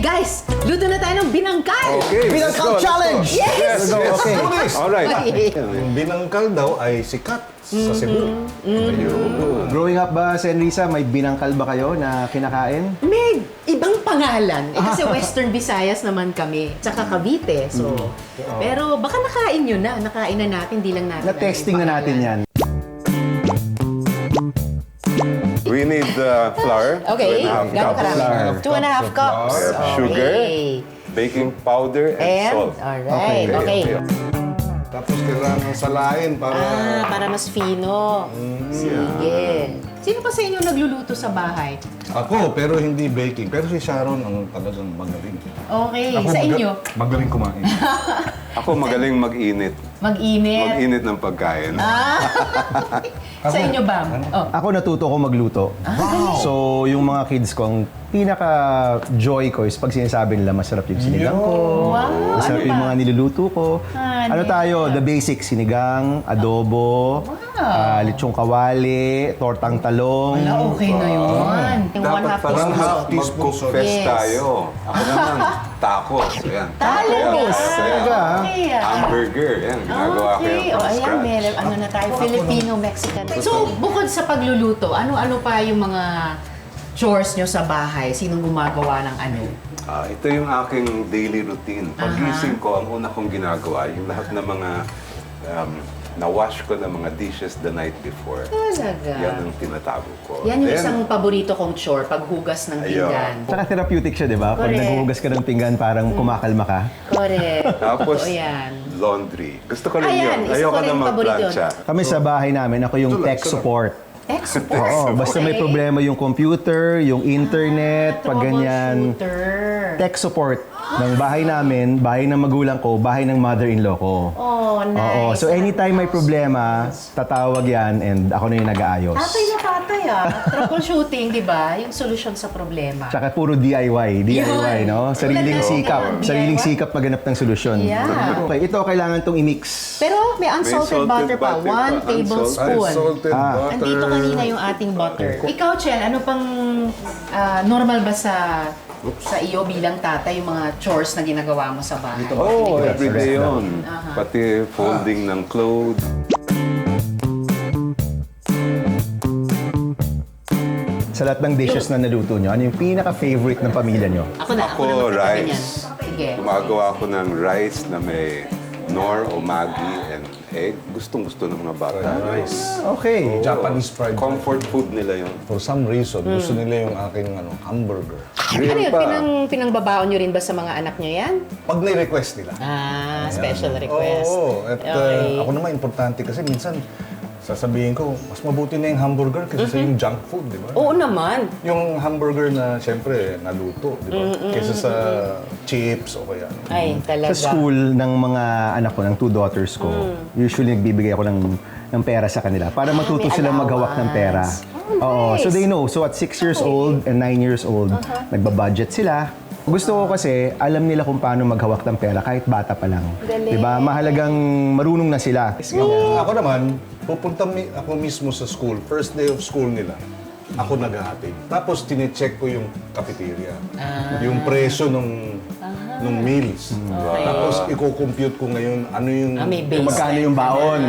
guys, luto na tayo ng binangkal! Okay, Binangkal challenge! Yes! Okay. Alright. Yung binangkal daw ay sikat sa Cebu. Growing up ba, Senrisa, may binangkal ba kayo na kinakain? May ibang pangalan. Kasi Western Visayas naman kami. Tsaka Cavite. So, pero baka nakain nyo na. Nakain na natin, di lang natin. Na-testing na natin yan. We need flour. Okay, 2.5 gano'ng cups. karami? 2.5 cups. We have sugar, baking powder, and salt. Alright, okay. Tapos kailangan salain para... Para mas fino. Sige. Sino pa sa inyo nagluluto sa bahay? Ako, pero hindi baking. Pero si Sharon ang talagang magaling. Okay, sa inyo? Magaling kumain. Ako magaling mag-init. Mag-init. Mag-init ng pagkain. Sa inyo ba? Oh. Ako natuto ko magluto. So, yung mga kids ko, ang pinaka-joy ko is pag sinasabi nila masarap yung sinigang ko, Wow. masarap Ano yung ba? mga niluluto ko. Ano Honey. tayo? The basic, sinigang, adobo, lechong kawali, tortang talong. Wala, okay na yun. Yung Dapat 1/2 parang teaspoon. teaspoon salt. mag-cook-fest Yes. tayo. Ako naman, tacos. Ayan. Tacos. Talaga, ah. Okay, Hamburger. Ayan, ginagawa ko yan Okay. from O, ayan, scratch. meron. Ano na tayo? Filipino-Mexican. So, bukod sa pagluluto, ano-ano pa yung mga chores nyo sa bahay? Sinong gumagawa ng ano? Ito yung aking daily routine. Pagising ko, ang una kong ginagawa, yung lahat ng mga na-wash ko ng mga dishes the night before. Talaga? Yan ang tinatago ko. Yan yung Then, isang paborito kong chore, paghugas ng Ayun. pinggan. Tsaka therapeutic siya, di ba? Pag Correct. naghuhugas ka ng pinggan, parang kumakalma ka. Correct. Tapos, Totoo yan. laundry. Gusto ko rin Ayan, yun. isa Ayoko ko rin na paborito mag-plancha. Kami sa bahay namin, ako yung tech support. Tech support. Oo, basta may Okay. problema yung computer, yung internet, pag ganyan. Troubleshooter. Tech support ng bahay namin, bahay ng magulang ko, bahay ng mother-in-law ko. Oh, nice. Oo, so anytime may problema, tatawag yan and ako na yung nag-aayos. Tatay na tatay Troubleshooting, di ba? Yung solusyon sa problema. Tsaka puro DIY, DIY, Yun. no? Sariling Tulad ng sikap, DIY. sariling sikap maghanap ng solusyon. Yeah. Okay, ito kailangan tong i-mix. Pero may unsalted salted butter pa. butter 1 pa. tablespoon. Salted butter. Andito kanina yung ating butter. Ikaw, Chel, ano pang normal ba sa iyo bilang tatay yung mga chores na ginagawa mo sa bahay? Oh, everyday yun. Pati folding ng clothes. Sa lahat ng dishes na naluto nyo, ano yung pinaka-favorite ng pamilya nyo? Ako na Ako, naman rice. ganyan. Sige. Gumagawa ako ng rice na may nor o magi and egg. Gustong-gusto ng mga bata. Rice. Okay. Japanese fried rice. Comfort food nila yun. For some reason, gusto nila yung aking hamburger. Ano yun? pa. Pinangbabaon nyo rin ba sa mga anak nyo yan? Pag na-request nila. Special request. Oo. At Okay. ako naman importante kasi minsan sasabihin ko, mas mabuti na yung hamburger kaysa sa yung junk food, di ba? Oo naman. Yung hamburger na siyempre naluto, di ba? Kaysa sa chips o kaya. Ay, talaga. Sa school ng mga anak ko, ng 2 daughters ko, usually nagbibigay ako ng pera sa kanila para matuto may silang maghawak ng pera. allowance. Oo, Nice. so they know. So at 6 years old and 9 years old, nagbabudget sila. Gusto ko kasi, alam nila kung paano maghawak ng pera kahit bata pa lang. Galing. Diba? Mahalagang marunong na sila. Ako naman, pupunta ako mismo sa school. First day of school nila, ako naghahatid. Tapos tinecheck ko yung cafeteria. Yung presyo nung meals. Tapos i-compute ko ngayon ano yung... May base. Kung magkano yung baon.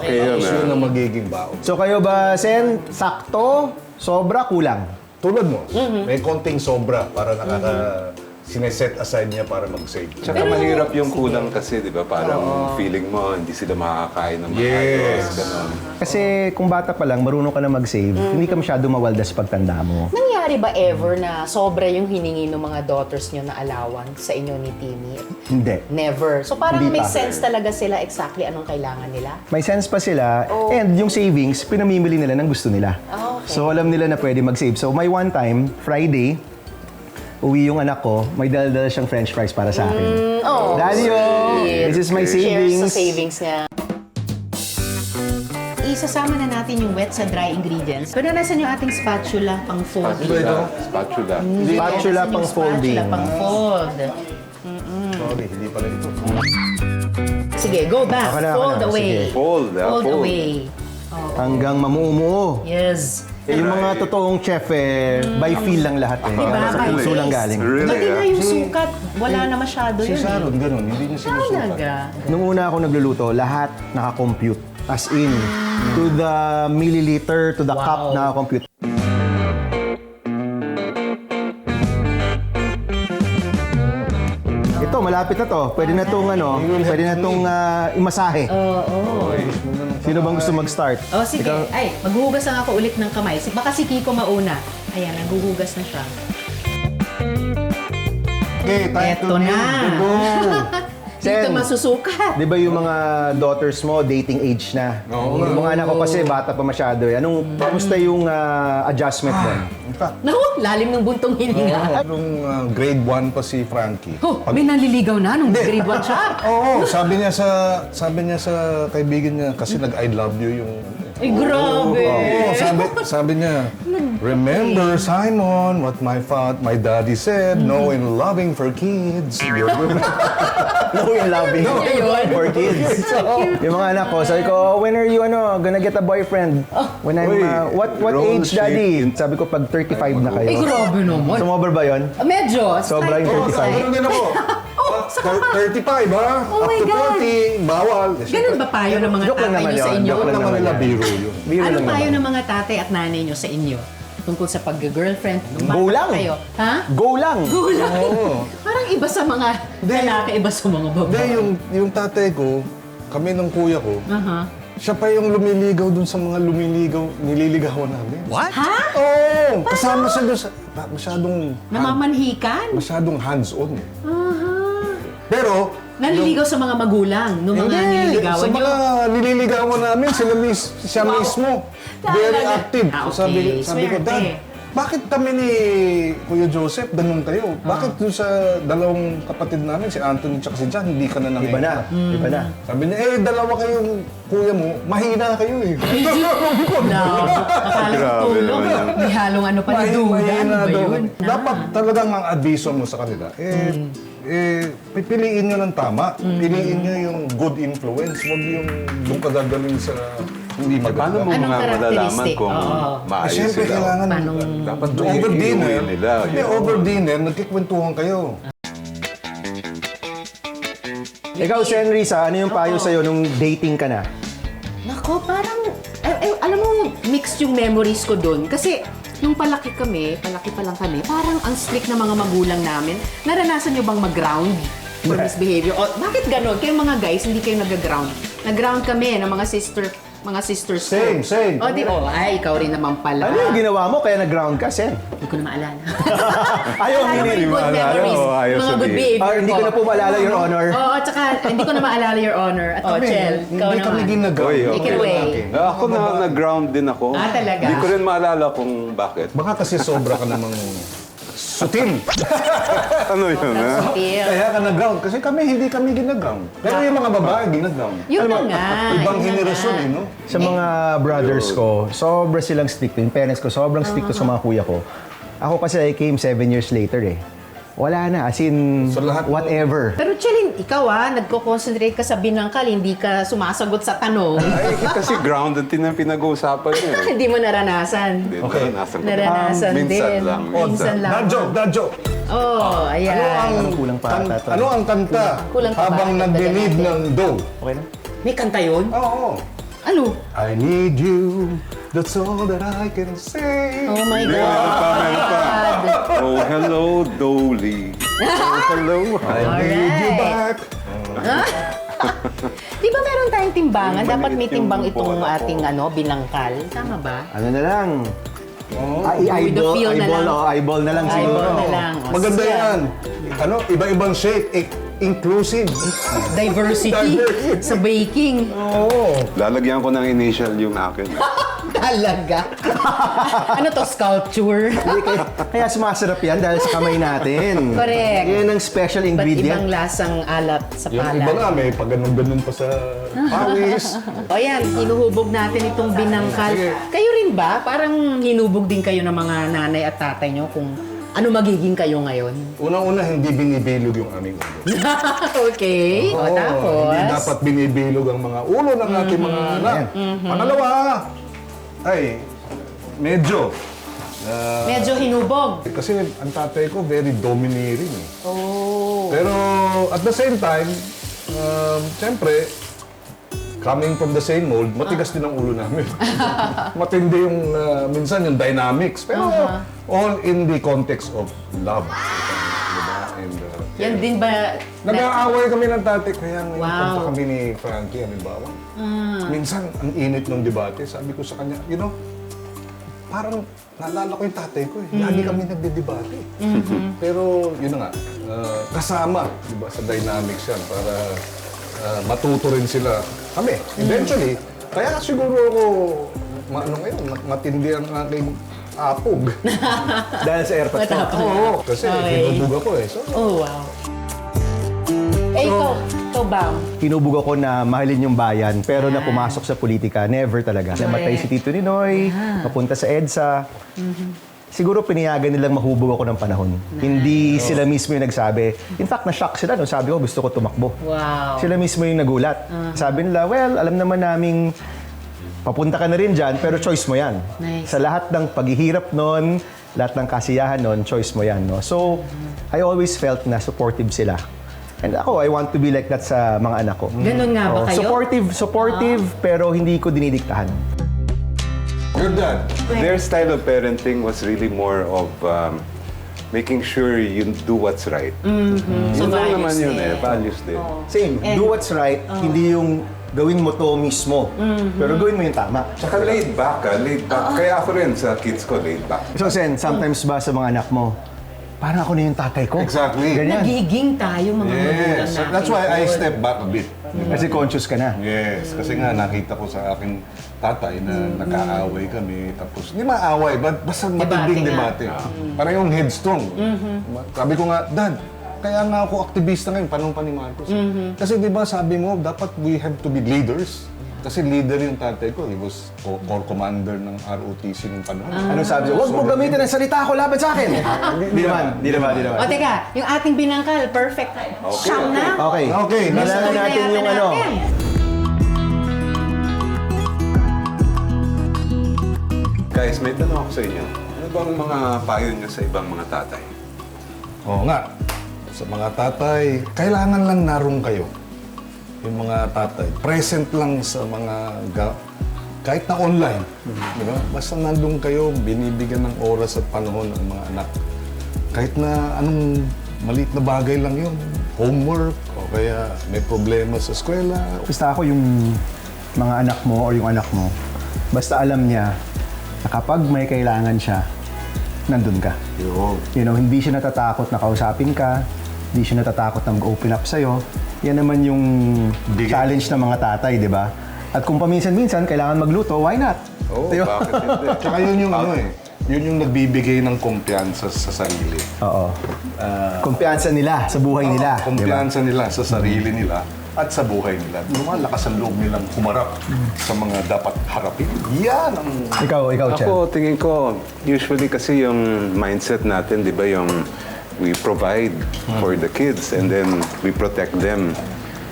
Okay yun. Tapos yun ang magiging baon. So kayo ba, Sen, sakto, sobra, kulang? Tulad mo, may konting sobra para sineset aside niya para mag-save. Tsaka mahirap yung kulang kasi, di ba? Parang feeling mo, hindi sila makakain ng maayos. Ganon. Kasi kung bata pa lang, marunong ka na mag-save, hindi ka masyado mawaldas pagtanda mo. Nangyari ba ever na sobra yung hiningi ng mga daughters nyo na allowance sa inyo ni Timmy? Hindi. Never. So parang Hindi may pa. sense talaga sila exactly anong kailangan nila? May sense pa sila, and yung savings, pinamimili nila ng gusto nila. Okay. So alam nila na pwede mag-save. So may one time, Friday, uwi yung anak ko, may dala-dala siyang french fries para sa akin. Oh, Daddy, this is my Shares sa savings. savings niya. Isasama na natin yung wet sa dry ingredients. Pero nasan yung ating spatula pang folding? Spatula. Spatula Nasan pang yung folding. Spatula pang fold. Sorry, hindi pala ito. Sige, go back. Ako na, Fold sige. away. Fold, Fold fold. away. hanggang mamuumuo. Yes. Yung mga totoong chef by feel lang lahat eh. Diba? Sa By puso lang taste. galing. Really? Pati nga yung sukat, wala na masyado Si yun Sharon, ganun, hindi niya sinusukat. Talaga. Nung una ako nagluluto, lahat nakakompute. As in, to the milliliter, to the cup, nakakompute. Ito, malapit na to. Pwede na itong imasahe. Sino bang gusto mag-start? Oh, sige. Ay, maghuhugas lang ako ulit ng kamay. Baka si Kiko mauna. Ayan, naghuhugas na siya. Okay, time Eto na. Dito Sen, masusukat. di ba yung mga daughters mo, dating age na? Yung mga anak ko kasi, bata pa masyado eh. Kamusta yung adjustment mo? In fact, Naku, lalim ng buntong hininga. nung grade 1 pa si Frankie. Oh, may naliligaw na nung grade 1 siya. Oo, sabi niya sa kaibigan niya kasi nag-I love you yung Ay, grabe. Oo, sabi niya, remember Simon, what my daddy said, no in loving for kids. No, yung loving for kids. Yung mga anak ko, sabi ko, when are you gonna get a boyfriend? When I'm, Uy, what roll age, sheet daddy? in- Sabi ko, pag 35 na kayo. Ay, grabe naman. Sumobra ba yun? Medyo. Sobra yung slight. 35. Ganun din ako. Oh, saka pa. 35 ha? Oh my Up to God. 40, bawal. Ganun ba payo ng mga Joke lang tatay naman nyo sa yun. inyo? Joke lang naman nila yan. biro yun. Biro Anong lang payo naman. ng mga tatay at nanay nyo sa inyo? Tungkol sa pag-girlfriend? Nung Go bata lang. Kayo. Ha? Go lang! Go lang. Oo. Parang iba sa mga lalaki, iba sa mga Hindi, babae. yung tatay ko, kami ng kuya ko, Aha. siya pa yung lumiligaw dun sa mga nililigawan namin. What? Ha? Oo! Kasama siya dun sa, Namamanhikan? masyadong hands-on eh. Aha. Pero, Naliligaw sa mga magulang nung mga hindi, nililigawan sa nyo? mga nililigawan namin, siya Wow. mismo. Very Talaga? active. Ah, okay. Sabi ko, Swerte. Dad, bakit kami ni Kuya Joseph, ganun kayo? Bakit dun sa dalawang kapatid namin, si Anthony at si John, hindi ka na Iba na. Iba na. Sabi niya, dalawa kayong kuya mo, mahina kayo eh. No. Akala ko Grabe tulong. naman yan. May halong ano pa, duda. Ano ba daw. yun? Dapat talagang ang adviso mo sa kanila, pipiliin nyo ng tama. Piliin nyo yung good influence. Huwag yung doon ka gagaling sa hindi Paano maganda. mo Anong nga malalaman characteristic? kung Oo. maayos Siyempre, sila? kailangan Dapat over dinner. iuwi nila. Hindi, yun. over dinner, nagkikwentuhan kayo. Ikaw, Senrisa, ano yung payo sa'yo nung dating ka na? Nako, parang, alam mo, mixed yung memories ko doon. Kasi, nung palaki pa lang kami, parang ang strict na mga magulang namin. Naranasan nyo bang mag-ground for misbehavior? O, bakit ganon? Kayong mga guys, hindi kayo nag-ground. Nag-ground kami ng mga sisters ko. Same. O, ay, ikaw rin naman pala. Ano yung ginawa mo kaya nag-ground ka, Sen? Hindi ko na maalala. Ayaw, Alala ko hindi yung good maalala. memories. Oo, ayaw Mga good sabihin. behavior Hindi ko na po maalala, Your Honor. Oo, at saka hindi ko na maalala, Your Honor. At Chel, ikaw Hindi kami naman. ginagawa. Uy, Take it away. Ako na-ground din ako. Ah, talaga? Hindi ko rin maalala kung bakit. Baka kasi sobra ka namang sutil. Ano yun, ha? Still. Kaya ka nag-ground. Kasi hindi kami ginaground. Pero yung mga babae, ginaground. Yun na nga. Ibang yun na henerasyon nga. eh, no? Sa mga brothers ko, sobra silang strict. Yung parents ko, sobrang strict sa mga kuya ko. Ako kasi I came 7 years later eh. Wala na, as in, So, lahat ng- whatever. Pero Chelin, ikaw nagko-concentrate ka sa binangkal, hindi ka sumasagot sa tanong. Ay, kasi grounded din ang pinag-uusapan niya. eh. Hindi mo naranasan. Hindi, Okay. naranasan ko. Naranasan Minsan din. lang. Minsan lang. Dad joke. Oh, ayan. Anong kulang pa ata to? Ano ang kanta? Kulang pa ba? Habang nagdi-need ng dough. Okay na? May kanta yun? Oo. Ano? I need you, that's all that I can say. Oh my Meron God. pa. Oh, hello, Dolly. Oh, hello. I need you Alright. back. Di ba meron tayong timbangan? Yung Dapat may maliit timbang yung itong bola ko. ating binangkal. Tama ba? Ano na lang? Oh. With the feel na lang. Eyeball na lang siguro. Eyeball na lang. O, Maganda sige. yan. Ano, iba-ibang shape, inclusive. Diversity sa baking. Oo. Lalagyan ko ng initial yung akin. Talaga. Ano to, sculpture? Hindi, kaya sumasarap yan dahil sa kamay natin. Correct. Yan ang special Ba't ibang ingredient. lasang alat sa Yung iba nga, palad? may pag ganun pa sa pawis. O yan, hinuhubog natin itong binangkal. Sige. Kayo rin ba? Parang hinubog din kayo ng mga nanay at tatay nyo kung Ano magiging kayo ngayon? Unang-una, hindi binibilog yung aming ulo. Okay. O, Oo, tapos? Hindi dapat binibilog ang mga ulo ng ating mga anak. Pangalawa, ay, medyo. Medyo hinubog. Kasi ang tatay ko very domineering. Oh. Pero at the same time, siyempre, coming from the same mold, matigas din ang ulo namin. Matindi yung, minsan yung dynamics. Pero all in the context of love. Diba? And, Yan din ba? nag-aaway kami ng tatay, kaya ngayon Wow. punta kami ni Frankie, halimbawa. Minsan, ang init ng debate, sabi ko sa kanya, you know, parang naalala ko yung tatay ko eh. Lagi kami nagdedebate. Pero, yun na nga, kasama, di ba, sa dynamics yan para matuto rin sila. Kami, eventually, kaya siguro ako, ano ngayon, matindi ang aking apog. Dahil sa airpods mo. Oo, kasi Okay. binubog ako eh. So, Oh, wow. Ikaw ba? Hinubog ako na mahalin yung bayan, pero na pumasok sa politika, never talaga. Namatay si Tito Ninoy, napunta sa EDSA. Siguro pinayagan nilang mahubog ako ng panahon. Hindi sila mismo yung nagsabi. In fact, na-shock sila nung sabi ko gusto ko tumakbo. Wow. Sila mismo yung nagulat. Sabi nila, well, alam naman naming papunta ka na rin dyan, pero choice mo yan. Nice. Sa lahat ng paghihirap nun, lahat ng kasiyahan nun, choice mo yan. No? So, I always felt na supportive sila. And ako, I want to be like that sa mga anak ko. Ganun nga ba kayo? Supportive, pero hindi ko dinidiktahan. your dad, Their style of parenting was really more of making sure you do what's right. So, Yun lang values naman yun din. values din. Same, do what's right, hindi yung gawin mo to mismo. Pero gawin mo yung tama. Tsaka laid back laid back. Kaya ako rin sa kids ko, laid back. So Sen, sometimes ba sa mga anak mo, parang ako na yung tatay ko. Exactly. Ganyan. Nagiging tayo mga magulang yes, natin. that's why I step back a bit. Kasi conscious ka na. Yes, kasi nga nakita ko sa aking tatay na nag-aaway kami, tapos hindi maaway, but basta matinding Debate nga. debate. Parang yung headstrong. Sabi ko nga, Dad, kaya nga ako aktivista ngayon, panahon pa ni Marcos. Kasi di ba sabi mo, dapat we have to be leaders. Kasi leader yung tatay ko, he was corps commander ng ROTC nung panahon. Anong sabi niya? Huwag mo gamitin ang salita ko laban sa akin. Di naman. O teka, yung ating binangkal, perfect. Siyam na. Okay. Okay, Nalaman natin yung ano. Guys, may tanong ako sa inyo. Ano bang mga payo niyo sa ibang mga tatay? Oo nga, sa mga tatay, kailangan lang naroon kayo. Yung mga tatay, present lang sa mga, kahit na online. Di ba? Basta nandun kayo, binibigyan ng oras at panahon ng mga anak. Kahit na anong maliit na bagay lang yun, homework, o kaya may problema sa eskwela. Basta ako yung mga anak mo o yung anak mo, basta alam niya na kapag may kailangan siya, nandun ka. You know, hindi siya natatakot na kausapin ka, hindi siya natatakot na mag-open up sa'yo. Yan naman yung challenge ng mga tatay, di ba? At kung paminsan-minsan kailangan magluto, why not? Oo, Di ba? bakit hindi? Tsaka yun yung ano eh, yun yung nagbibigay ng kumpiyansa sa sarili. Oo. Kumpiyansa nila sa buhay nila. di ba? Kumpiyansa nila sa sarili nila at sa buhay nila. Lumalakas ang loob nilang humarap sa mga dapat harapin. Yan ang... Ikaw, Chel. Ako, tingin ko, usually kasi yung mindset natin, di ba, yung we provide for the kids and then we protect them.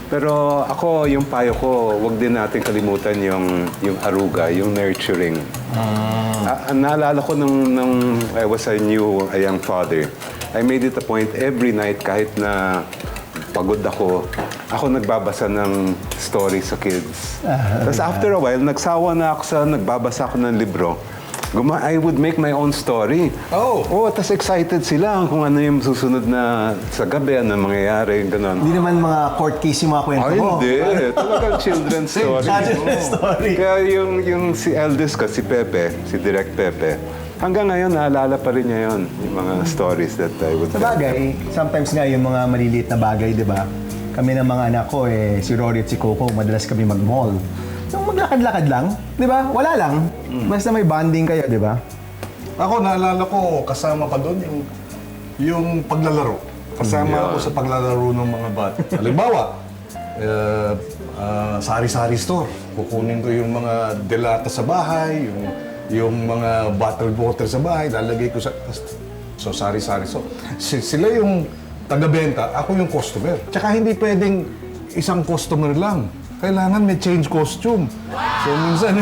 Pero ako, yung payo ko, wag din natin kalimutan yung aruga, yung nurturing. Naalala ko nung I was a young father, I made it a point every night kahit na pagod ako nagbabasa ng story sa kids. Tapos after a while, nagsawa na ako sa nagbabasa ako ng libro. I would make my own story. Oh. Tapos excited sila kung ano yung susunod na sa gabi, ano mangyayari, gano'n. Hindi naman mga court case yung mga kwento mo. Hindi. Talagang children's story. Children's story. Kaya yung si eldest ko, si Pepe, si Direk Pepe, hanggang ngayon, naalala pa rin niya yun, yung mga stories that I would Sa bagay, sometimes nga yung mga maliliit na bagay, di ba? Kami ng mga anak ko, si Rory at si Coco, madalas kami mag-mall. Yung maglakad-lakad lang, di ba? Wala lang. Basta may bonding kayo, di ba? Ako, naalala ko, kasama pa doon yung paglalaro. Kasama ako sa paglalaro ng mga bata. Halimbawa, sari-sari store. Kukunin ko yung mga delata sa bahay, yung mga bottled water sa bahay, lalagay ko sa... So, sari-sari. So, sila yung taga-benta, ako yung customer. Tsaka hindi pwedeng isang customer lang. Kailangan may change costume. So, minsan...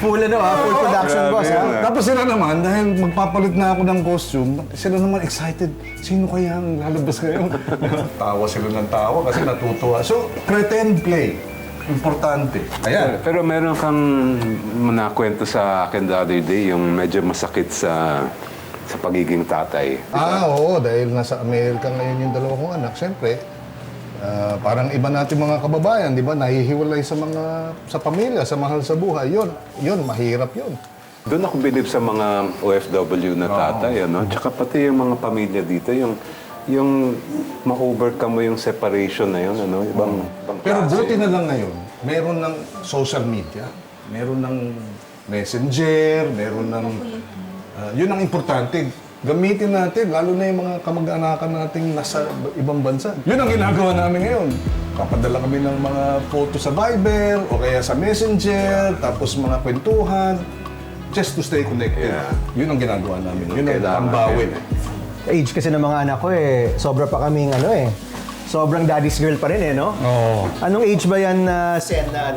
full production boss, ha? Tapos sila naman, dahil magpapalit na ako ng costume, sila naman excited. Sino kaya ang lalabas ngayon? Tawa sila ng tawa kasi natutuwa. So, pretend play. Importante. Ayan. Pero meron kang nakwento sa akin the other day, yung medyo masakit sa pagiging tatay. Oo, dahil nasa Amerika ngayon yung dalawa kong anak, siyempre, parang iba natin mga kababayan, di ba? Nahihiwalay sa pamilya, sa mahal sa buhay. Yun, mahirap yun. Doon ako bilib sa mga OFW na tatay, ano? Tsaka pati yung mga pamilya dito, yung ma-overcome mo yung separation na yun, ano? Ibang Pero klase. buti na lang ngayon, meron ng social media, meron ng messenger, meron ng... yun ang importante. Gamitin natin, lalo na yung mga kamag-anakan nating nasa ibang bansa. Yun ang ginagawa namin ngayon. Kapadala kami ng mga photo sa Viber o kaya sa Messenger, tapos mga kwentuhan, just to stay connected. Yeah. Yun ang ginagawa namin. Yun ang Kailangan pambawi. yun. Age kasi ng mga anak ko sobra pa kaming sobrang daddy's girl pa rin no? Oo. Anong age ba yan Sen na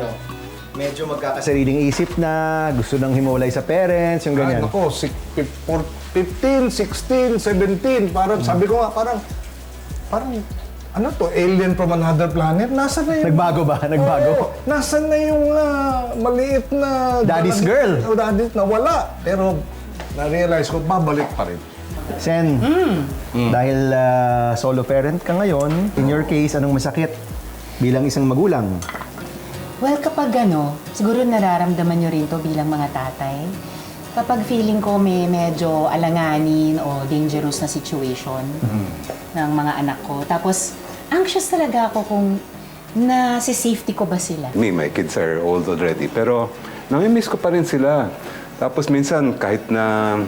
medyo magkakasariling isip na, gusto nang hiwalay sa parents, yung ganyan? Ako, 15, 16, 17, parang sabi ko nga, parang, ano to, alien from another planet? Nasaan na yung... Nagbago ba? Nagbago? Oo, nasaan na yung maliit na... Daddy's girl? Daddy's na wala. Pero, na-realize ko, babalik pa rin. Sen, dahil solo parent ka ngayon, in your case, anong masakit bilang isang magulang? Well, kapag siguro nararamdaman nyo rin to bilang mga tatay. Kapag feeling ko may medyo alanganin o dangerous na situation ng mga anak ko. Tapos, anxious talaga ako kung safety ko ba sila. My kids are old already, pero nami-miss ko pa rin sila. Tapos minsan, kahit na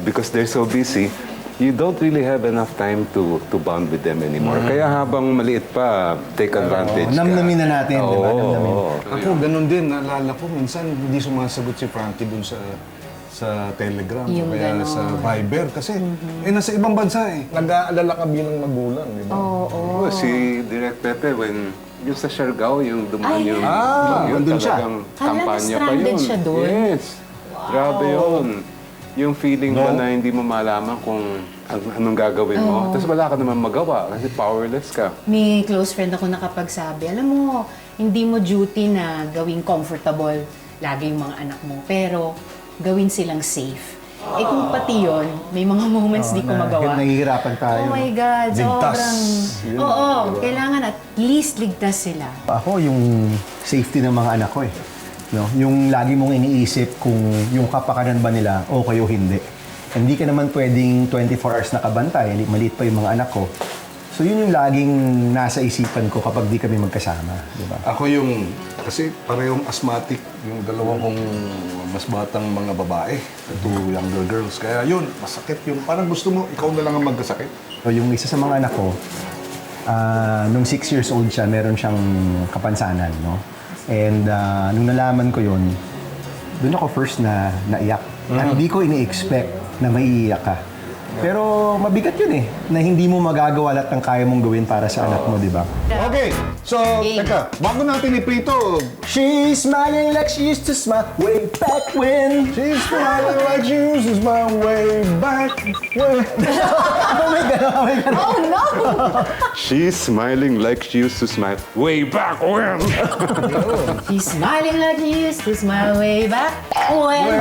because they're so busy, you don't really have enough time to bond with them anymore. Kaya habang maliit pa, take advantage ka. Namnamin na natin, di ba? Oo, Namnamin. oo. Ako, ganun din. Naalala ko, minsan hindi sumasagot si Frankie dun sa Telegram o Yung kaya ganon. sa Viber. Kasi, nasa ibang bansa eh. Nag-aalala ka bilang magulang, di ba? Oo, si Direk Pepe, yung sa Siargao, yung dumaan Ay, yung... yun nandun siya. talagang Hala, kampanya pa na-stranded yun. siya dun? Yes. Grabe yun. Yung feeling ba na hindi mo malaman kung anong gagawin mo. Tapos wala ka naman magawa kasi powerless ka. May close friend ako nakapagsabi, alam mo, hindi mo duty na gawing comfortable lagi yung mga anak mo. Pero, gawin silang safe. Eh kung pati yun, may mga moments di ko magawa. Nahihirapan tayo. Oh my God, Ligtas. sobrang... Oo, kailangan at least ligtas sila. Ako, yung safety ng mga anak ko No? Yung lagi mong iniisip kung yung kapakanan ba nila okay o hindi. Hindi ka naman pwedeng 24 hours nakabantay, maliit pa yung mga anak ko. So yun yung laging nasa isipan ko kapag di kami magkasama, di ba? Ako kasi parehong asthmatic, yung dalawa kong mas batang mga babae, two younger girls. Kaya yun, masakit yun. Parang gusto mo, ikaw na lang ang magkasakit. So yung isa sa mga anak ko, nung 6 years old siya, meron siyang kapansanan, no? And nung nalaman ko yun, doon ako first na naiyak. At hindi ko ini-expect na maiiyak ka. Pero mabigat yun na hindi mo magagawa lahat ng kaya mong gawin para sa anak mo, di ba? Okay, so, teka, bago natin iprito, She's smiling like she used to smile way back when. she's smiling like she used to smile way back when. Oh no! She's smiling like she used to smile way back when. She's smiling like she used to smile way back when.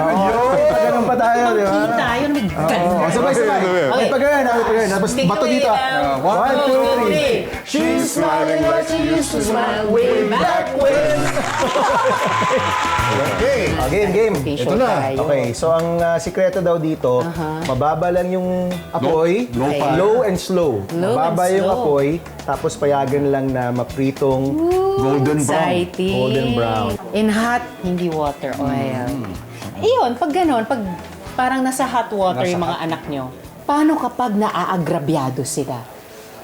Ganun pa tayo, di ba? Kita yun, may ganun. Sabay-sabay. Okay. Ay, pagano'n. Tapos Take bato away dito. now. 1, 2, 3. She's smiling like she used to smile way back when. Okay, Game. Okay, Ito sure na. tayo. Okay, so ang sikreto daw dito, mababa lang yung apoy, Low fire. low and slow. Low Mababa and yung slow. apoy, tapos payagan lang na mapritong golden brown. Exciting. Golden brown. In hot, hindi water oil. Iyon, pag gano'n, pag parang nasa hot water yung mga anak nyo, paano kapag naaagrabyado sila?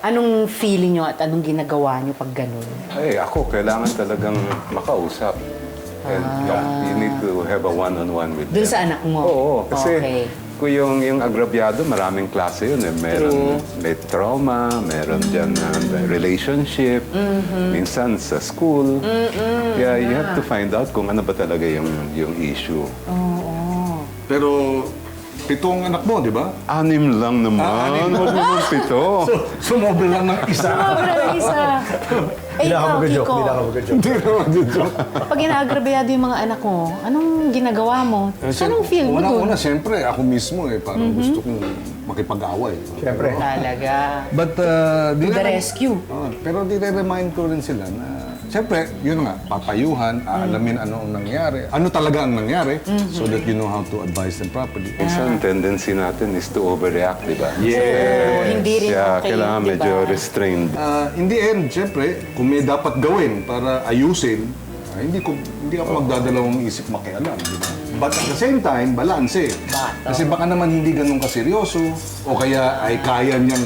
Anong feeling nyo at anong ginagawa nyo pag gano'n? Ay, ako, kailangan talagang makausap. And you need to have a one-on-one with Dun them. sa anak mo? Oo, kasi Okay. kung yung agrabyado, maraming klase yun. Meron, may trauma, meron dyan relationship, minsan sa school. Kaya you have to find out kung ano ba talaga yung issue. Pero 7 anak mo, di ba? 6 lang naman. Huwag naman 7. Sumobra lang ng isa. Sobrang isa. Hindi na ako ikaw, mag-joke. Kiko, Hindi na ako mag-joke. Hindi naman dito. pag inaagrabyado yung mga anak mo, anong ginagawa mo? Anong feel mo doon? Una, siyempre, ako mismo parang gusto kong makipag-away. Siyempre. Talaga. But, To the rescue. Pero remind ko rin sila na, siyempre, yun nga, papayuhan, alamin ano ang nangyari, ano talaga ang nangyari, so that you know how to advise them properly. Minsan, tendency natin is to overreact, di ba? Oo, hindi rin Kaya okay, kailangan di ba? medyo restrained. In the end, siyempre, kung may dapat gawin para ayusin, hindi ako magdadalawang isip makialam, di ba? But at the same time, balance eh. Kasi baka naman hindi ganun kaseryoso o kaya ay kaya niya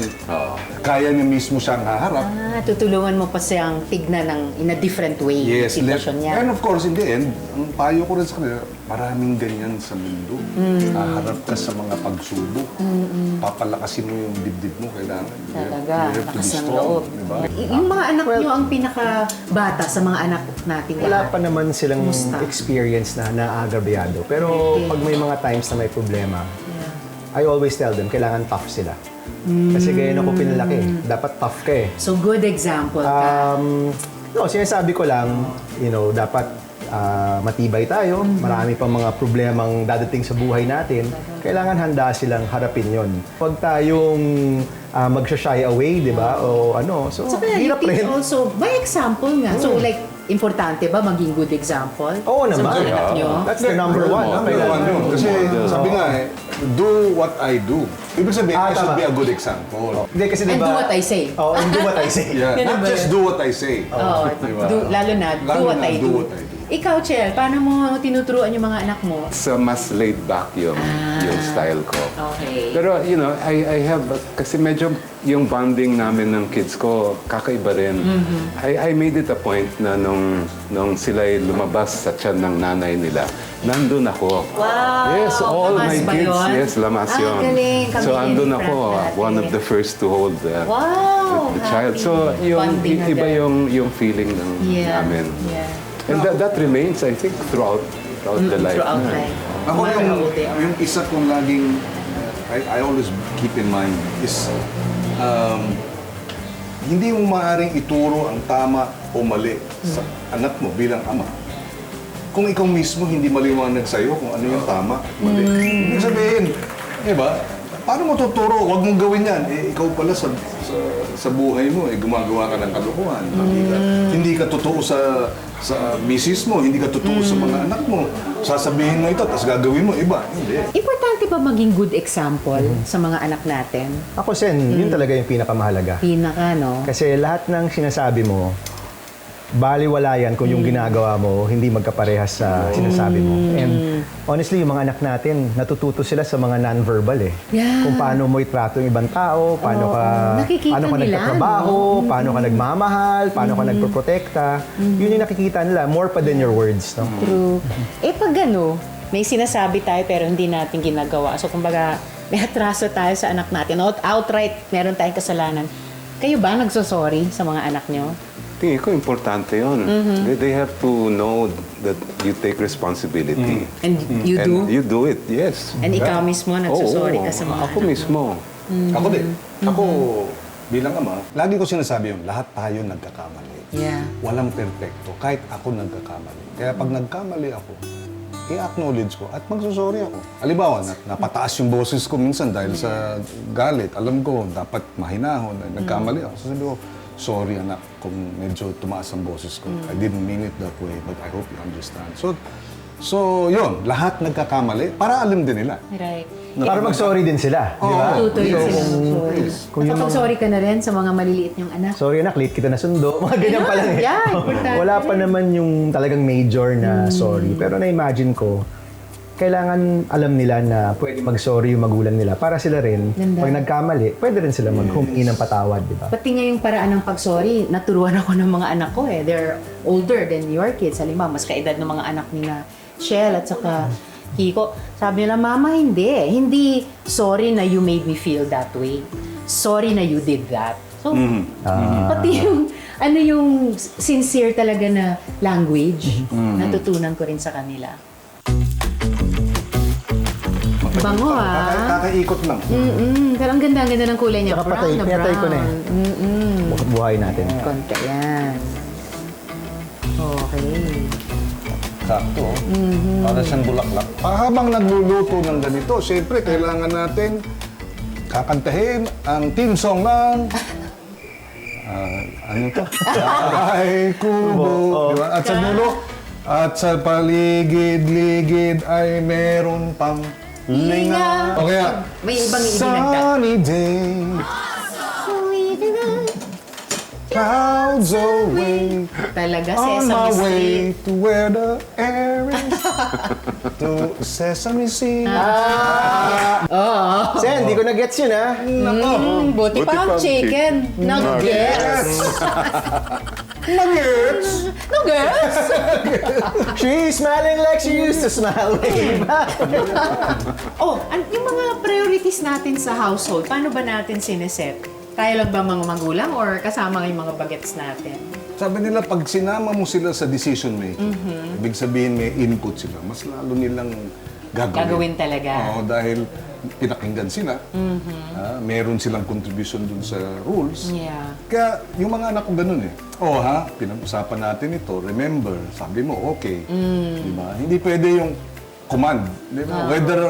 mismo siyang haharap. Tutulungan mo pa siyang tignan ng in a different way yung Yes, sitwasyon niya. and of course, in the end, ang payo ko rin sa kanila, maraming ganyan sa mundo. Haharap ka sa mga pagsubok. Papalakasin mo yung dibdib mo, kailangan. Talaga, You have to be lakas ng strong, loob. diba? Yung mga anak nyo ang pinakabata sa mga anak natin. Wala pa naman silang Kumusta? experience na naagrabyado. Pero pag may mga times na may problema, I always tell them, kailangan tough sila. Kasi gaya na ko pinalaki, dapat tough ka eh. So, good example ka. No, sinasabi ko lang, dapat matibay tayo. Marami pang mga problemang dadating sa buhay natin. Kailangan handa silang harapin yon. Huwag tayong magsha-shy away, di ba? O ano, so So, kaya you hirap teach rin. also by example nga. So, like, importante ba maging good example? Oo Sa naman. mga anak nyo? That's the number one. Number one yun. Kasi sabi nga do what I do. Ibig sabihin, I should tama. be a good example. Hindi kasi And diba, do what I say. Oh, and do what I say. Yeah, Ganun not ba just yun? do what I say. Oo, Diba? lalo na, do Lalo what na, I do do. what I do. Ikaw, Chel, paano mo tinuturuan yung mga anak mo? Sa mas laid back yung style ko. Okay. Pero, I have, kasi medyo yung bonding namin ng kids ko, kakaiba rin. I made it a point na nung sila'y lumabas sa tiyan ng nanay nila, nandun ako. Wow! Yes, all Lamas my ba kids, yun? yes, lamas yun. Galing. Kami So, andun in ako, France one dati. of the first to hold Wow! the child. Happy. So, Bonding iba agad. yung feeling ng namin. Yeah. And that remains, I think, throughout the life. Throughout na. life. Ako No matter how old they are. yung isa kong laging, I always keep in mind is, hindi mo maaaring ituro ang tama o mali sa anak mo bilang ama. Kung ikaw mismo hindi maliwanag sa'yo kung ano yung tama at mali. Ibig sabihin, di ba? Paano mo tuturo? Huwag mong gawin yan. Ikaw pala sa buhay mo, gumagawa ka ng kalokohan. Hindi ka totoo sa misis mo, hindi ka totoo sa mga anak mo. Sasabihin mo ito, tapos gagawin mo iba. Hindi. Importante ba maging good example sa mga anak natin? Ako, Sen, yun talaga yung pinakamahalaga. Pinaka, no? Kasi lahat ng sinasabi mo, baliwala yan kung yung ginagawa mo hindi magkaparehas sa sinasabi mo. And honestly, yung mga anak natin, natututo sila sa mga non-verbal eh. Yeah. Kung paano mo itrato yung ibang tao, paano Nakikita paano ka nila, nagtatrabaho, paano ka nagmamahal, paano ka nagproprotekta. Yun yung nakikita nila, more pa than your words. No? True. Pag may sinasabi tayo pero hindi natin ginagawa. So, kumbaga, may atraso tayo sa anak natin. Outright, meron tayong kasalanan. Kayo ba nagsosorry sa mga anak nyo? Tingin ko, importante yun. They have to know that you take responsibility. And you do? And you do it, yes. And ikaw mismo nagsosorry Oo, ka sa mga ako anak mismo. Ako din. Ako, bilang ama, lagi ko sinasabi yun, lahat tayo nagkakamali. Yeah. Walang perfecto, kahit ako nagkakamali. Kaya pag nagkamali ako, i-acknowledge ko at magsusorry ako. Halimbawa, napataas yung boses ko minsan dahil sa galit. Alam ko, dapat mahinahon. Nagkamali ako. Sabi ko, sorry anak kung medyo tumaas ang boses ko. I didn't mean it that way, but I hope you understand. So yun, lahat nagkakamali para alam din nila. Right. Para mag-sorry din sila. Di ba? Tutoy sila. Kung yung Nakapag-sorry ka na rin sa mga maliliit niyong anak. sorry anak, late kita nasundo. Mga ganyan pa lang eh. Yeah, importante. Wala pa naman yung talagang major na sorry. Pero na-imagine ko, kailangan alam nila na pwede mag-sorry yung magulang nila para sila rin, Ganda. pag nagkamali, pwede rin sila maghumingi ng patawad, di ba? Pati nga yung paraan ng pag-sorry, naturuan ako ng mga anak ko eh. They're older than your kids. Halimbawa, mas kaedad ng mga anak ni na Shell at saka Kiko, sabi nila, Mama, hindi. Hindi, sorry na you made me feel that way. Sorry na you did that. So, pati yung, yung sincere talaga na language, natutunan ko rin sa kanila. Bango Kakaikot lang. Pero ang ganda ng kulay niya. Saka patay, Brown na pinatay ko na eh. brown. Buhay natin. Konti yan. Okay. Sakto. Para siyang bulaklak. Habang nagluluto ng ganito, siyempre, kailangan natin kakantahin ang team song ng... ano to? Ay, kubo. Diba? At sa dulo, at sa paligid-ligid ay meron pang linga. O kaya, May ibang idinagdag. sunny day, clouds away. Talaga, On my Sesame way Street. to where the air is. To Sesame Street. Sen, hindi ko na-gets yun, ha? Buti pa ang chicken. Nuggets. Nuggets! Nuggets! She's smiling like she used to smile way back. Yung mga priorities natin sa household, paano ba natin sineset? Tayo lang ba mga magulang or kasama yung mga bagets natin? Sabi nila, pag sinama mo sila sa decision making, ibig sabihin may input sila, mas lalo nilang gagawin. Gagawin talaga. Oo, dahil pinakinggan sila, meron silang contribution dun sa rules. Yeah. Kaya yung mga anak ko ganun eh. Pinag-usapan natin ito, remember, sabi mo, okay. Diba? Hindi pwede yung command. Diba? Whether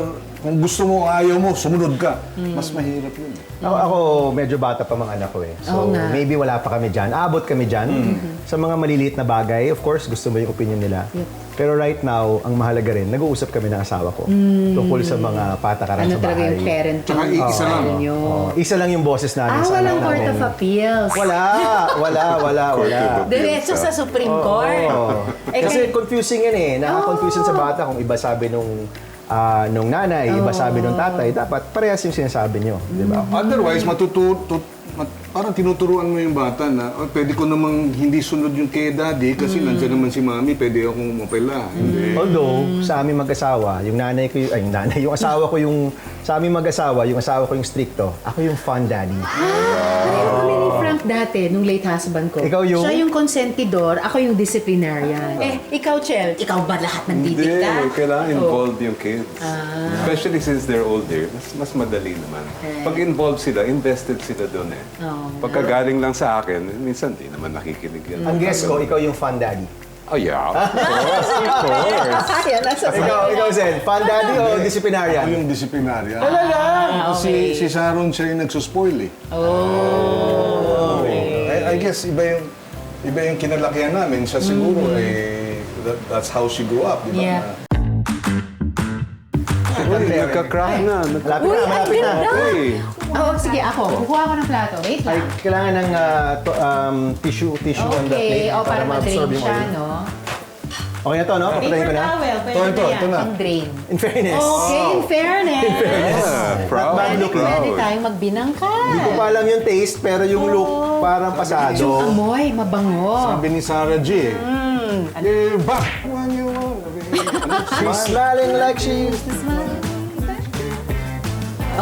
kung gusto mo, ayaw mo, sumunod ka. Mas mahirap yun eh. Ako, medyo bata pa mga anak ko eh. So, Oo nga. maybe wala pa kami dyan. Aabot kami dyan. Sa mga maliliit na bagay, of course, gusto mo yung opinion nila. Pero right now, ang mahalaga rin, nag-uusap kami ng asawa ko tungkol sa mga patakaran Ano sa talaga bahay. yung parenting? Tsaka isa lang. Nyo? Isa lang yung boses namin sa Walang anak court namin. of appeals. Wala. Diretso sa Supreme Court. Kasi confusing yan eh. Nakaka-confusion sa bata kung iba sabi nung nanay, iba sabi nung tatay. Dapat parehas yung sinasabi nyo. Di ba? Otherwise, parang tinuturuan mo yung bata na, pwede ko namang hindi sunod yung kay daddy kasi nandiyan naman si mami, pwede akong umapela. Hindi. Although, sa aming mag-asawa, yung yung asawa ko sa aming mag-asawa, yung asawa ko yung stricto, ako yung fun daddy. Pareho kami ni Frank dati, nung late husband ko. Ikaw yung- Siya yung consentidor, ako yung disciplinarian. Ikaw, Chel, ikaw ba lahat ng Hindi, didikta? kailangan involved yung kids. Especially since they're older, mas madali naman. Pag involved sila, invested sila doon eh. Pagka galing lang sa akin, minsan di naman nakikinig yan. Ang guess ko, ikaw yung fun daddy. Oh yeah, of course. Yan, nasa Ikaw, Zen, fun daddy o disciplinarian? Ako yung disiplinarya. okay. Si Sharon siya yung nagsuspoil eh. I guess iba yung kinalakihan namin. Siya siguro that's how she grew up, di ba? Yeah. Uy, nagka-crack na. Malapit na. Uy, Sige, ako. Kukuha ko ng plato. Wait Ay, lang. kailangan ng tissue on the plate Okay, para ma-drain ma-absorb yung siya, oil. no? Okay na to, no? Papatayin ko na. towel, pwede Ito, na yan. ito na. Pang drain. In fairness. Okay, in fairness. proud, Pwede proud. tayong magbinangka. Hindi ko pa alam yung taste, pero yung look parang pasado. Yung amoy, mabango. Sabi ni Sarah G eh. Back when you She's smiling like she used to smile.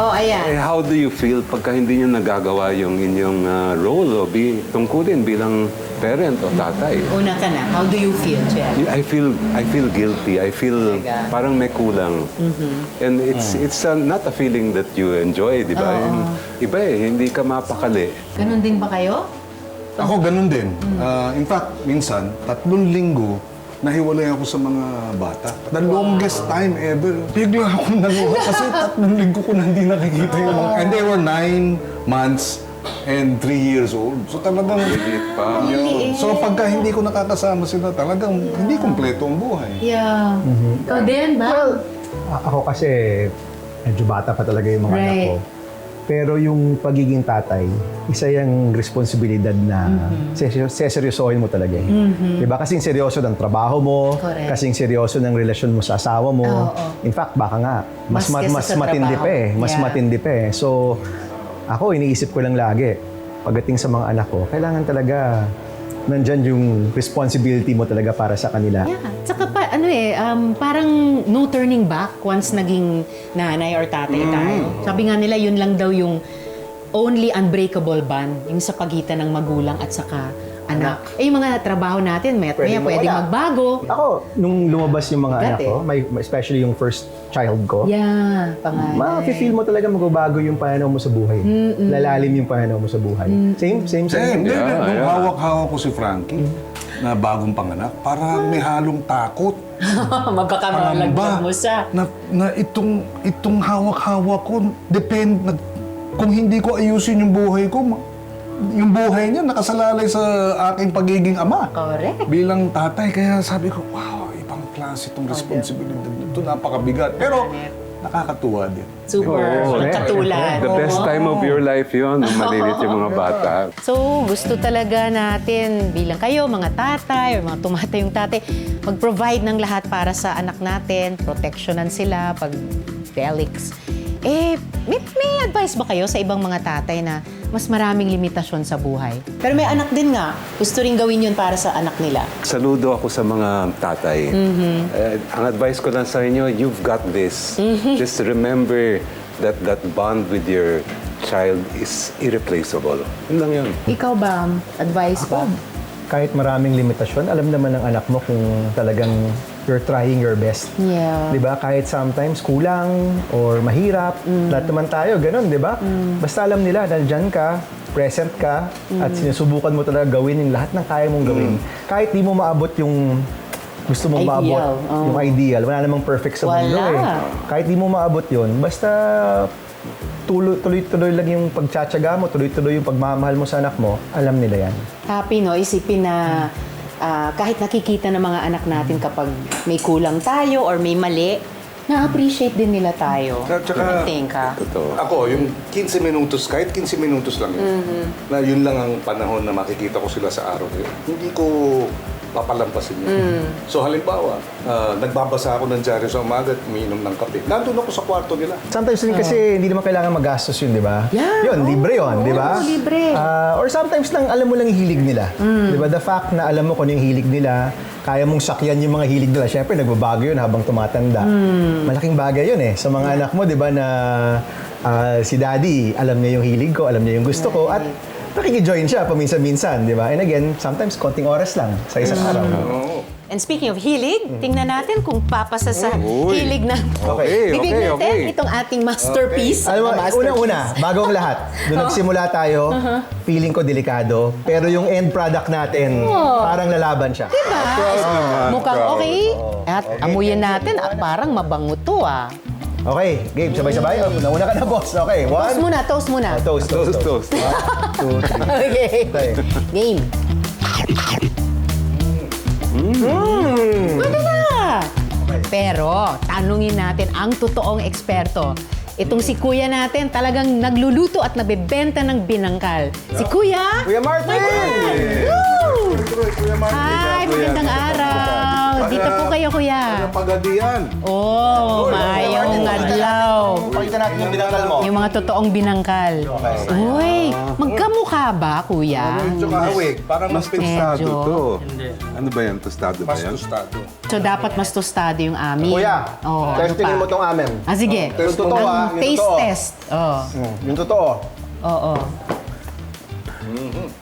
Ayan. how do you feel pagka hindi nyo nagagawa yung inyong role o tungkulin bilang parent o tatay? Una ka na. How do you feel, Chel? I feel guilty. I feel Talaga? parang may kulang. And it's not a feeling that you enjoy, di ba? Yung iba hindi ka mapakali. Ganon din ba kayo? Ako ganun din. In fact, minsan, 3 linggo, nahiwalay ako sa mga bata. The longest time ever. Bigla akong naluha kasi 3 linggo ko na hindi nakikita yung mga... And they were 9 months and 3 years old. So talagang... Liit pa. So pagka hindi ko nakakasama sila, talagang hindi kumpleto ang buhay. Yeah. Ikaw din ba? Well, ako kasi medyo bata pa talaga yung mga anak Right. ko. Pero yung pagiging tatay, isa yung responsibilidad na seseryosohin mo talaga. Diba? Kasing seryoso ng trabaho mo, Correct. kasing seryoso ng relasyon mo sa asawa mo. Oo. In fact, baka nga, mas Mas kesa sa matindi trabaho. pa eh. Mas Yeah. matindi pa eh. So, ako, iniisip ko lang lagi, pagdating sa mga anak ko, kailangan talaga nandyan yung responsibility mo talaga para sa kanila. Yeah. Tsaka pa, parang no turning back once naging nanay or tatay tayo. Sabi nga nila, yun lang daw yung only unbreakable bond, yung sa pagitan ng magulang at saka anak. Yung mga trabaho natin, pwedeng mawala. magbago. Ako, nung lumabas yung mga anak Dati. ko, especially yung first child ko, Yeah, panganay. ma-feel mo talaga magbabago yung pananaw mo sa buhay. Lalalim yung pananaw mo sa buhay. Same. Nung yeah. hawak-hawak ko si Frankie, na bagong panganak, parang may halong takot. Baka malaglag mo siya. Na itong hawak-hawak ko, kung hindi ko ayusin yung buhay ko, yung buhay niya nakasalalay sa aking pagiging ama. Correct. Bilang tatay, kaya sabi ko, wow, ibang klase itong responsibilidad. Ito napakabigat. Pero nakakatuwa din. Super katulad. The best time of your life yun, nung malilit yung mga bata. So, gusto talaga natin bilang kayo, mga tatay, o mga tumatayong tatay, mag-provide ng lahat para sa anak natin, protectionan sila, pag Felix. May advice ba kayo sa ibang mga tatay na mas maraming limitasyon sa buhay? Pero may anak din nga, gusto rin gawin yun para sa anak nila. Saludo ako sa mga tatay. Ang advice ko lang sa inyo, you've got this. Just remember that bond with your child is irreplaceable. Yun lang yun. Ikaw ba, advice ba? Kahit maraming limitasyon, alam naman ng anak mo kung talagang you're trying your best. Yeah. 'Di ba? Kahit sometimes kulang or mahirap, lahat naman tayo ganun, 'di ba? Basta alam nila nandiyan ka, present ka, at sinusubukan mo talaga gawin yung lahat ng kaya mong gawin. Kahit di mo maabot yung gusto mong Ideal, maabot, oh. yung ideal. Wala namang perfect sa mundo Wala. eh. Kahit di mo maabot yun, basta tuloy-tuloy lang yung pagtsatsaga mo, tuloy-tuloy yung pagmamahal mo sa anak mo, alam nila yan. Happy, no? Isipin na kahit nakikita ng mga anak natin kapag may kulang tayo or may mali, na-appreciate din nila tayo. Tsaka, I think, Totoo. ako, yung 15 minutos, kahit 15 minutos lang yun, na yun lang ang panahon na makikita ko sila sa araw yun. Hindi ko papalampasin yun. So halimbawa, nagbabasa ako ng dyaryo sa umaga at umiinom ng kape. Nandun ako sa kwarto nila. Sometimes din kasi hindi naman kailangan magastos yun, di ba? Yeah, Yun, libre yun, di ba? oo, libre. Or sometimes lang alam mo lang yung hilig nila. Di ba? The fact na alam mo kung ano yung hilig nila, kaya mong sakyan yung mga hilig nila. Siyempre, nagbabago yun habang tumatanda. Malaking bagay yun eh. Sa mga anak mo, di ba, na si daddy, alam niya yung hilig ko, alam niya yung gusto ko, at nakikijoin siya paminsan-minsan, di ba? And again, sometimes konting oras lang sa isang araw. And speaking of hilig, tingnan natin kung papasa sa hilig na. Okay, Bibig okay, natin okay. itong ating masterpiece. Alam mo, na masterpiece. unang-una, bago ang lahat, doon nagsimula tayo, feeling ko delikado, pero yung end product natin, parang lalaban siya. Diba? Mukhang okay. At amuyin natin, parang mabango to Okay, game, sabay-sabay. Nauna ka na, boss. Okay, Toast muna. Toast. Toast. 1, 2, 3. Okay. Okay. Game. Pwede na! Pero, tanungin natin ang totoong eksperto. Itong si Kuya natin talagang nagluluto at nabebenta ng binangkal. Si Kuya! Kuya Martin! Woo! Kuya Martin. Hi, magandang araw. Dito po kayo, Kuya. Pagadian. Oh, mayong adlaw. Pakita natin yung binangkal mo. Yung mga totoong binangkal. Uy, magkamukha ba, Kuya? Tsaka hawig, parang mas Tostado Medyo. to. Ano ba yan? Tostado ba mas yan? tostado. So, dapat mas tostado yung amin. Kuya, Oh, testingin mo pa? tong amin. Sige. Yung totoo, Ang yung taste totoo. test. Oh. Yung totoo. Oo.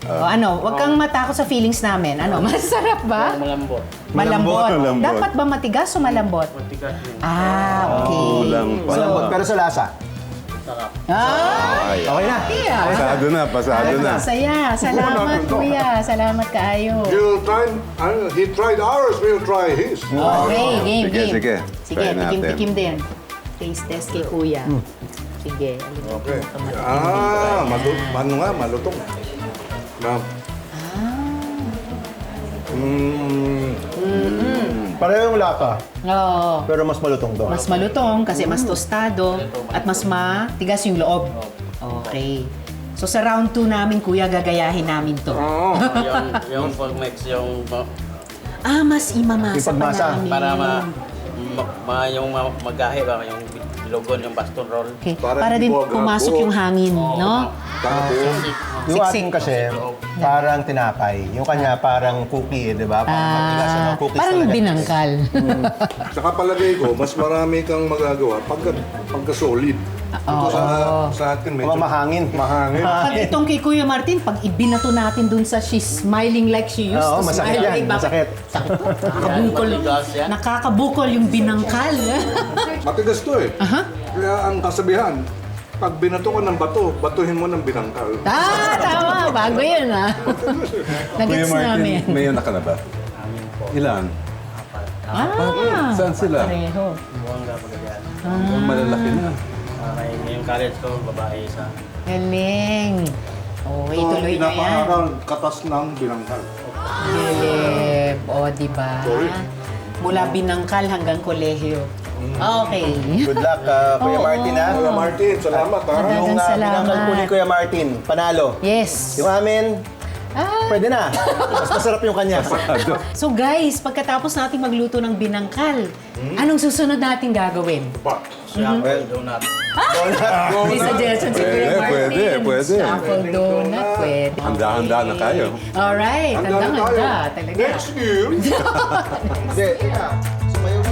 Ano, wag kang matakot sa feelings namin. Ano, masarap ba? Malambot. Malambot. Malambot. Dapat ba matigas o malambot? Matigas din. Okay. Kulang pa. Malambot, pero sa lasa. Sarap. Ay, Okay na. Yeah. pasado na, pasado na. Saya. Salamat, Kuya. Salamat kaayo. You'll try, he tried ours, we'll try his. Okay, game, Sige, game. sige. Sige, Try natin. tikim-tikim din. Taste test kay Kuya. Sige. Okay. Malutong. Pareho yung lata, Oo. pero mas malutong to. Mas malutong kasi mas tostado at mas matigas yung loob. Okay. So sa round 2 namin, Kuya, gagayahin namin to. yung pag-mix, yung Mas imamasa Yung pa pagmasa. namin. para yung magahe ba, yung Lugon yung baston roll. Okay. Para Para din hindi mo pumasok agad yung hangin, no? Yung Siksik. atin kasi, parang tinapay. Yung kanya parang cookie, di ba? Parang matigas siya ng cookies Parang talaga. binangkal. Saka palagay ko, mas marami kang magagawa pagka solid. Ito sa atin medyo Mahangin. mahangin. Pag itong kay Kuya Martin, pag ibinato natin dun sa she's smiling like she used Oo, to masakit smile. yan, masakit. Sakit. Nakakabukol. Matigas yan. Nakakabukol yung binangkal. Matigas to eh. Kaya ang kasabihan, pag binato ka ng bato, batuhin mo ng binangkal. Tama. Bago yun, Nagets namin. may anak ka na ba? Ilan? Saan sila? Pareho. Buwangga pagkagyan. Malalaki na. Okay, yung college ko, babae isa. Galing. Oh, ituloy na yan. Pinapaaral katas ng binangkal. Galing. O, diba? Mula binangkal hanggang kolehiyo. Okay. Good luck, Kuya Martin, ha? Kuya Martin, salamat ha. Maraming Yung salamat. binangkal po ni Kuya Martin, panalo. Yes. Yung amin, pwede na. Mas masarap yung kanya. So guys, pagkatapos natin magluto ng binangkal, anong susunod nating gagawin? Shuffle donut. May suggestion si Kuya Martin. pwede. Shuffle donut, pwede. Handa-handa na tayo. Alright, Handa na tayo. handa-handa talaga. Next game. Hindi. Sumayaw ka